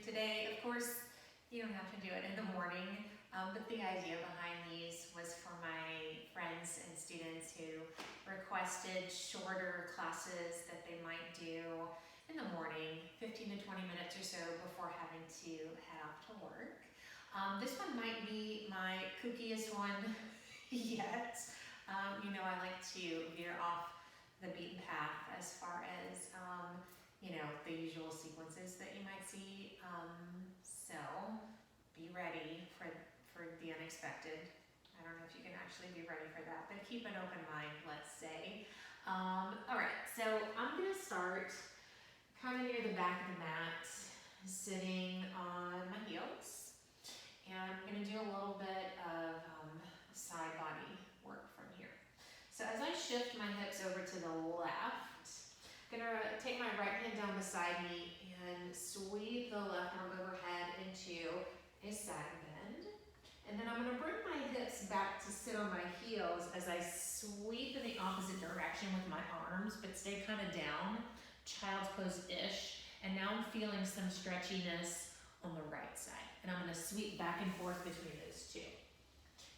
today. Of course, you don't have to do it in the morning, but the idea behind these was for my friends and students who requested shorter classes that they might do in the morning, 15 to 20 minutes or so before having to head off to work. This one might be my kookiest one yet. I like to veer off the beaten path as far as the usual sequences that you might see. So be ready for the unexpected. I don't know if you can actually be ready for that, but keep an open mind, let's say. All right, so I'm gonna start kind of near the back of the mat, sitting on my heels, and I'm gonna do a little bit of side body work from here. So as I shift my hips over to the left, I'm gonna take my right hand down beside me and sweep the left arm overhead into a side bend. And then I'm gonna bring my hips back to sit on my heels as I sweep in the opposite direction with my arms, but stay kind of down, child's pose-ish. And now I'm feeling some stretchiness on the right side. And I'm gonna sweep back and forth between those two.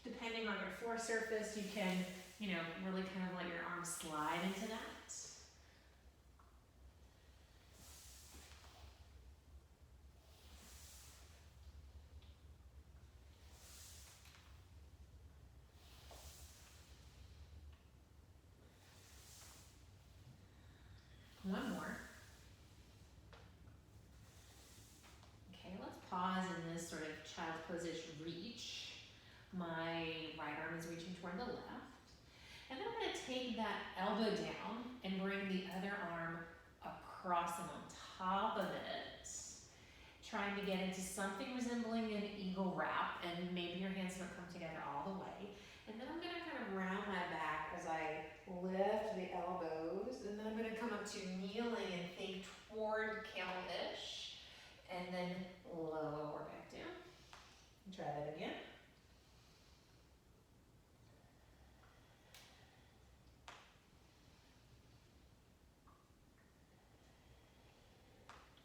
Depending on your floor surface, you can, really kind of let your arms slide into that. One more. Okay, let's pause in this sort of child's pose-ish reach. My right arm is reaching toward the left. And then I'm gonna take that elbow down and bring the other arm across and on top of it. Trying to get into something resembling an eagle wrap, and maybe your hands don't come together all the way. And then I'm gonna kind of round my back as I lift the elbows, and then I'm gonna come up to kneeling and think toward camel-ish, and then lower back down. Try that again.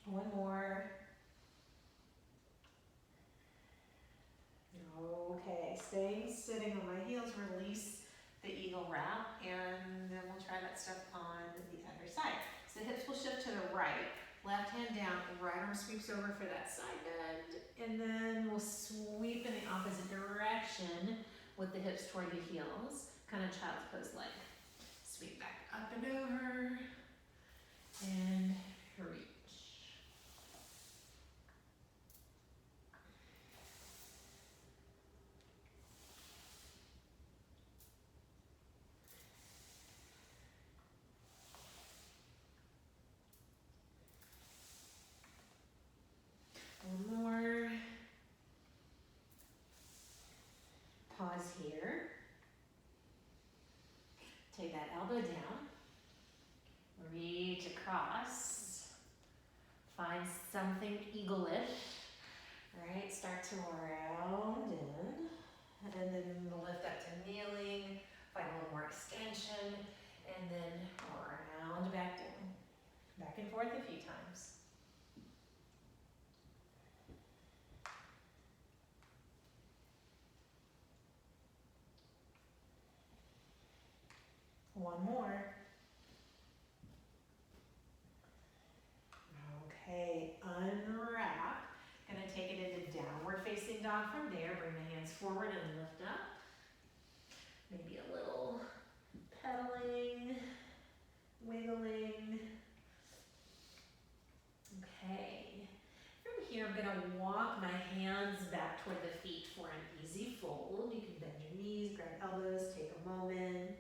One more. Okay, staying sitting on my heels, release the eagle wrap, and then we'll try that stuff on the other side. So the hips will shift to the right, left hand down, right arm sweeps over for that side bend, and then we'll sweep in the opposite direction with the hips toward the heels, kind of child's pose like. Sweep back up and over, and reach. One more. Pause here. Take that elbow down. Reach across. Find something eagle-ish. Right, start to round in. And then lift up to kneeling. Find a little more extension. And then round back down. Back and forth a few times. One more. Okay, unwrap. Gonna take it into downward facing dog from there. Bring the hands forward and lift up. Maybe a little pedaling, wiggling. Okay. From here, I'm gonna walk my hands back toward the feet for an easy fold. You can bend your knees, grab elbows, take a moment.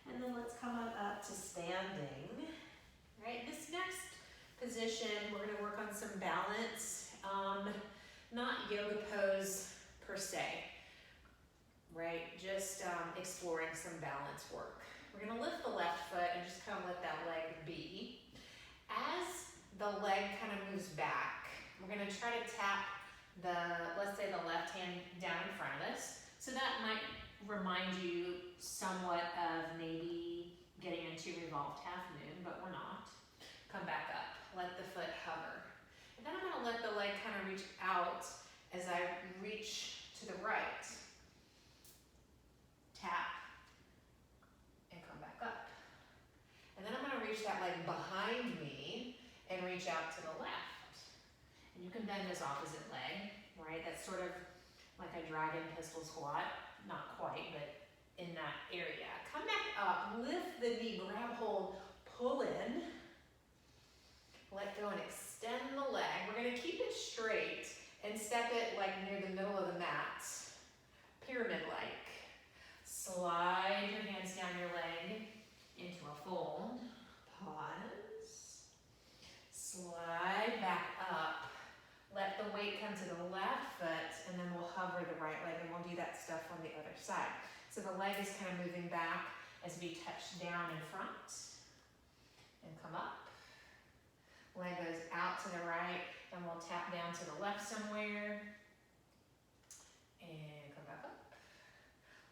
And then let's come on up to standing. All right, this next position, we're gonna work on some balance, not yoga pose per se, right? Just exploring some balance work. We're gonna lift the left foot and just kind of let that leg be. As the leg kind of moves back, we're gonna try to tap let's say the left hand down in front of us. So that might remind you somewhat of maybe getting into revolved half moon, but we're not. Come back up, let the foot hover. And then I'm gonna let the leg kind of reach out as I reach to the right. Tap, and come back up. And then I'm gonna reach that leg behind me and reach out to the left. And you can bend this opposite leg, right? That's sort of like a dragon pistol squat. Not quite, but in that area. Come back up, lift the knee, grab hold, pull in. Let go and extend the leg. We're gonna keep it straight and step it like near the middle of the mat, pyramid-like. Slide your hands down your leg into a fold. Pause. Slide back up. Let the weight come to the left foot, and then we'll hover the right leg, and we'll do that stuff on the other side. So the leg is kind of moving back as we touch down in front and come up. Leg goes out to the right, and we'll tap down to the left somewhere and come back up.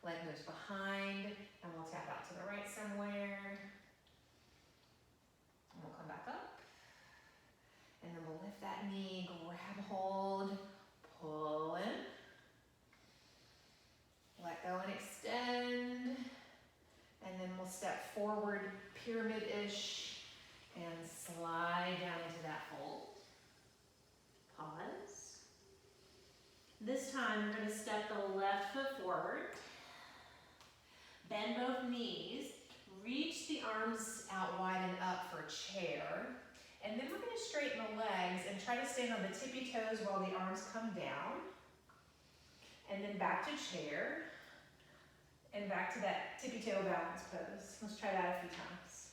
Leg goes behind, and we'll tap out to the right somewhere. And we'll come back up. And then we'll lift that knee, grab hold, pull in. Let go and extend. And then we'll step forward, pyramid-ish, and slide down into that fold. Pause. This time we're going to step the left foot forward. Bend both knees. Reach the arms out wide and up for chair. And then we're going to straighten the legs and try to stand on the tippy toes while the arms come down. And then back to chair. And back to that tippy toe balance pose. Let's try that a few times.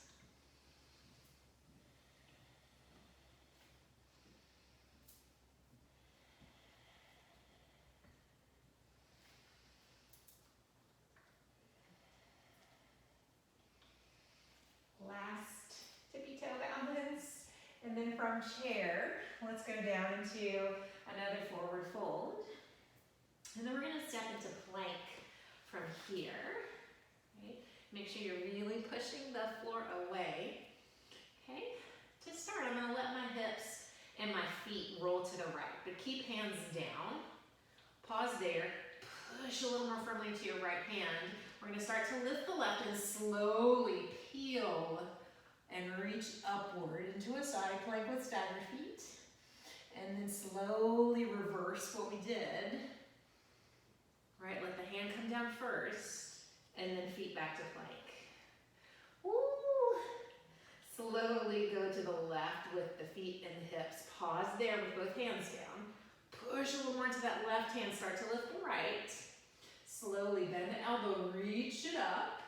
Last tippy toe balance. And then from chair, let's go down into another forward fold. And then we're going to step into plank from here. Okay? Make sure you're really pushing the floor away. Okay? To start, I'm going to let my hips and my feet roll to the right, but keep hands down. Pause there. Push a little more firmly to your right hand. We're going to start to lift the left and slowly peel and reach upward into a side plank with stagger feet. And then slowly reverse what we did. Right, let the hand come down first, and then feet back to plank. Woo! Slowly go to the left with the feet and the hips. Pause there with both hands down. Push a little more to that left hand. Start to lift the right. Slowly bend the elbow, reach it up.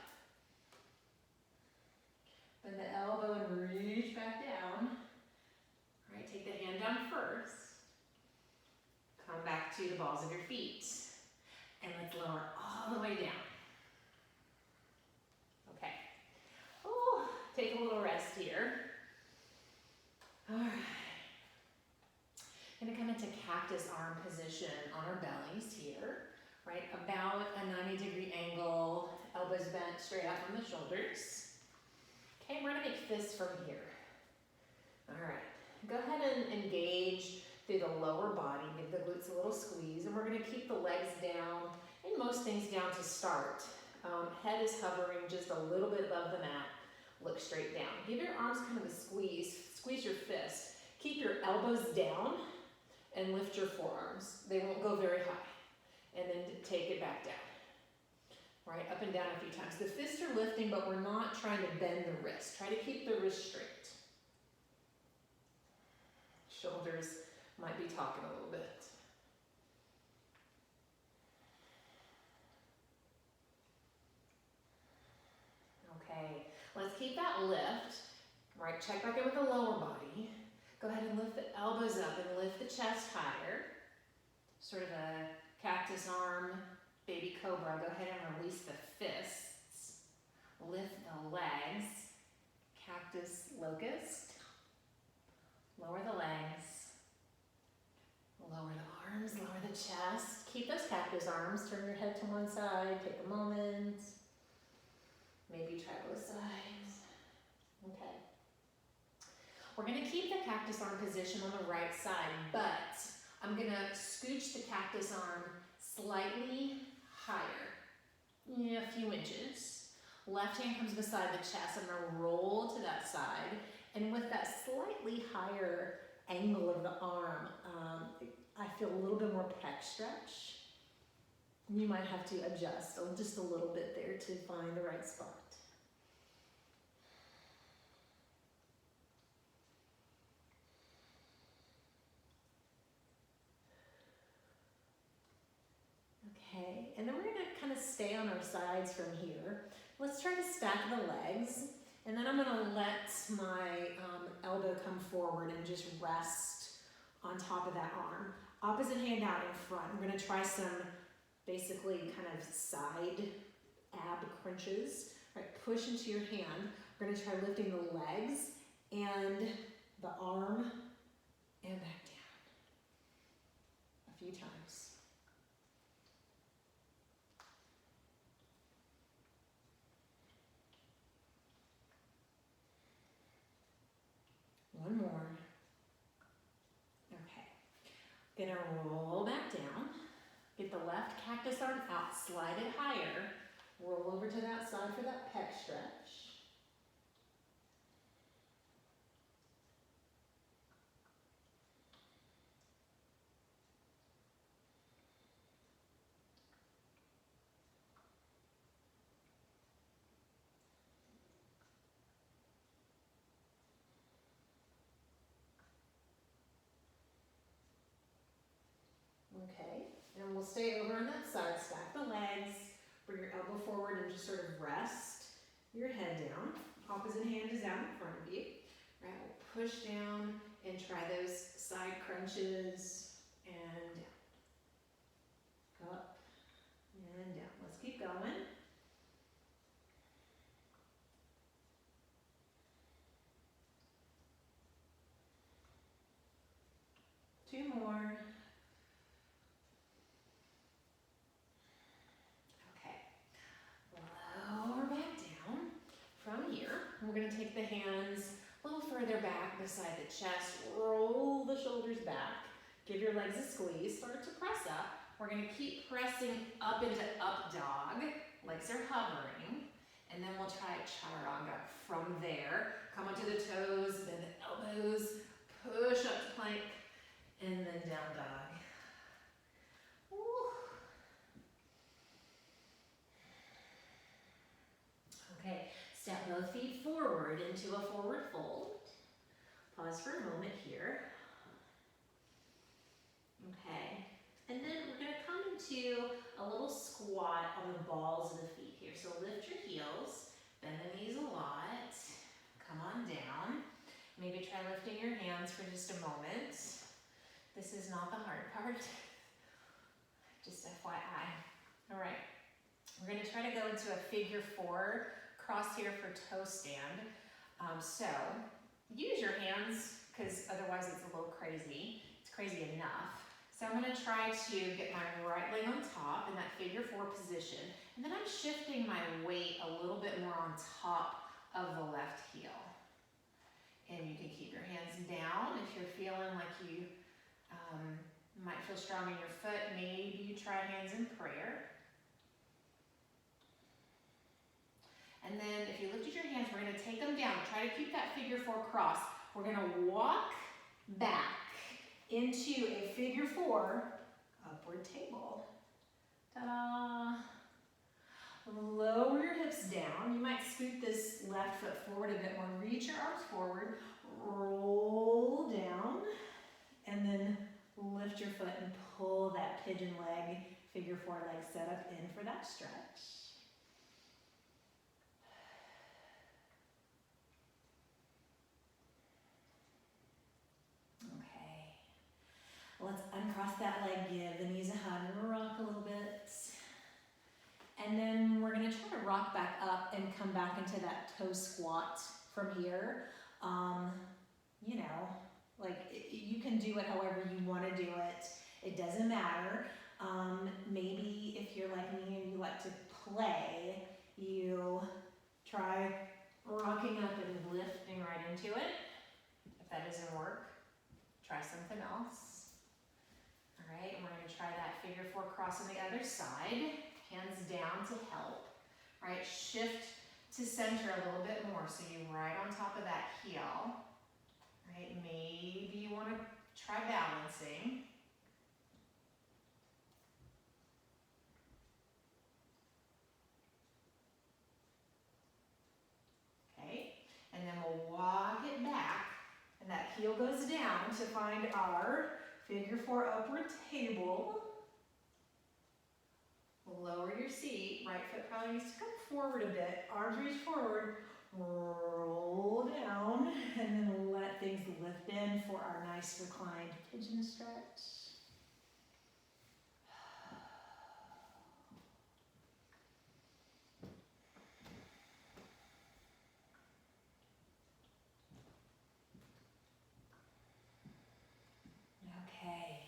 Bend the elbow and reach back down. All right, take the hand down first. Come back to the balls of your feet. And let's lower all the way down. Okay. Oh, take a little rest here. All right. Gonna come into cactus arm position on our bellies here, right? About a 90-degree angle, elbows bent straight out from the shoulders. Okay, we're gonna make fists from here. All right, go ahead and engage through the lower body, give the glutes a little squeeze, and we're going to keep the legs down, and most things down to start. Head is hovering just a little bit above the mat. Look straight down. Give your arms kind of a squeeze. Squeeze your fist. Keep your elbows down and lift your forearms. They won't go very high. And then take it back down. Right, up and down a few times. The fists are lifting, but we're not trying to bend the wrist. Try to keep the wrist straight. Shoulders might be talking a little bit. Okay, let's keep that lift. Right, check back in with the lower body. Go ahead and lift the elbows up and lift the chest higher. Sort of a cactus arm, baby cobra. Go ahead and release the fists. Lift the legs. Cactus locust. Lower the legs. Lower the arms, lower the chest. Keep those cactus arms. Turn your head to one side. Take a moment. Maybe try both sides. We're gonna keep the cactus arm position on the right side, but I'm gonna scooch the cactus arm slightly higher, a few inches. Left hand comes beside the chest. I'm gonna roll to that side, and with that slightly higher angle of the arm, I feel a little bit more pec stretch. You might have to adjust just a little bit there to find the right spot. Okay, and then we're gonna kind of stay on our sides from here. Let's try to stack the legs, and then I'm gonna let my elbow come forward and just rest on top of that arm. Opposite hand out in front. We're gonna try some basically kind of side ab crunches. Right, push into your hand. We're gonna try lifting the legs and the arm and back down a few times. One more. Okay. Gonna roll back down. Get the left cactus arm out, slide it higher. Roll over to that side for that pec stretch. Okay, and we'll stay over on that side, stack the legs, bring your elbow forward and just sort of rest your head down. Opposite hand is out in front of you. Right, we'll push down and try those side crunches and up and down. Let's keep going. Two more. We're going to take the hands a little further back beside the chest, roll the shoulders back, give your legs a squeeze, start to press up. We're going to keep pressing up into up dog, legs are hovering, and then we'll try chaturanga from there. Come onto the toes, bend the elbows, push up to plank, and then down dog. Woo. Okay. Step both feet forward into a forward fold. Pause for a moment here. Okay, and then we're going to come into a little squat on the balls of the feet here. So lift your heels, bend the knees a lot, come on down. Maybe try lifting your hands for just a moment. This is not the hard part, just FYI. All right, we're going to try to go into a figure four. Cross here for toe stand. So use your hands because otherwise it's a little crazy. It's crazy enough. So I'm going to try to get my right leg on top in that figure four position. And then I'm shifting my weight a little bit more on top of the left heel. And you can keep your hands down if you're feeling like you might feel strong in your foot. Maybe you try hands in prayer. And then if you lifted your hands, we're going to take them down. Try to keep that figure four cross. We're going to walk back into a figure four upward table. Ta-da! Lower your hips down. You might scoot this left foot forward a bit more. Reach your arms forward. Roll down. And then lift your foot and pull that pigeon leg, figure four leg setup in for that stretch. Let's uncross that leg, give the knees a hug and rock a little bit. And then we're gonna try to rock back up and come back into that toe squat from here. You know, like you can do it however you wanna do it. It doesn't matter. Maybe if you're like me and you like to play, you try rocking up and lifting right into it, if that across on the other side, hands down to help, right? Shift to center a little bit more, so you're right on top of that heel, right? Maybe you want to try balancing. Okay, and then we'll walk it back, and that heel goes down to find our figure 4 upward table. Lower your seat, right foot probably needs to come forward a bit, arms reach forward, roll down, and then let things lift in for our nice reclined pigeon stretch. Okay.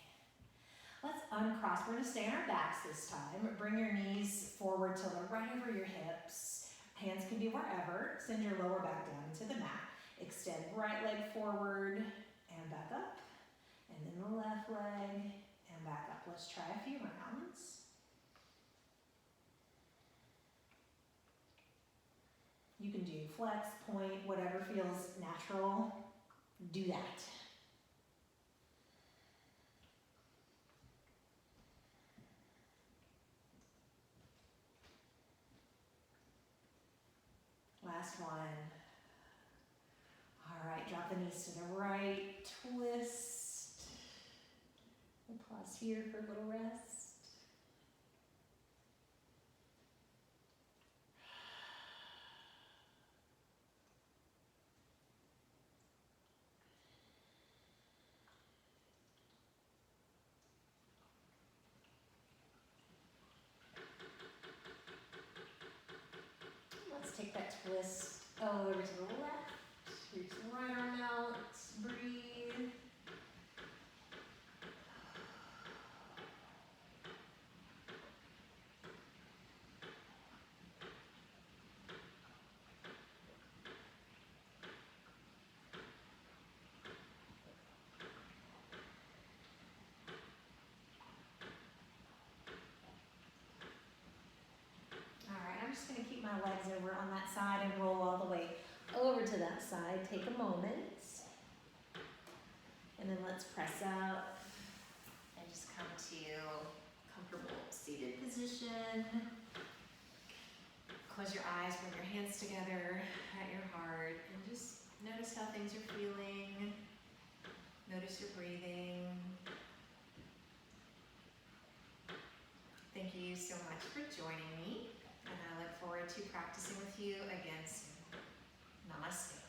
Let's uncross. We're going to stay on our backs this time. Bring your knees forward till they're right over your hips. Hands can be wherever. Send your lower back down into the mat. Extend right leg forward and back up. And then the left leg and back up. Let's try a few rounds. You can do flex, point, whatever feels natural. Do that. Last one. All right, drop the knees to the right, twist. We'll pause here for a little rest. Let's take that twist over to the left. Reach the right arm out. Breathe. I'm just going to keep my legs over on that side and roll all the way over to that side. Take a moment. And then let's press up and just come to comfortable seated position. Close your eyes, bring your hands together at your heart, and just notice how things are feeling. Notice your breathing. Thank you so much for joining me, and I look forward to practicing with you again soon. Namaste.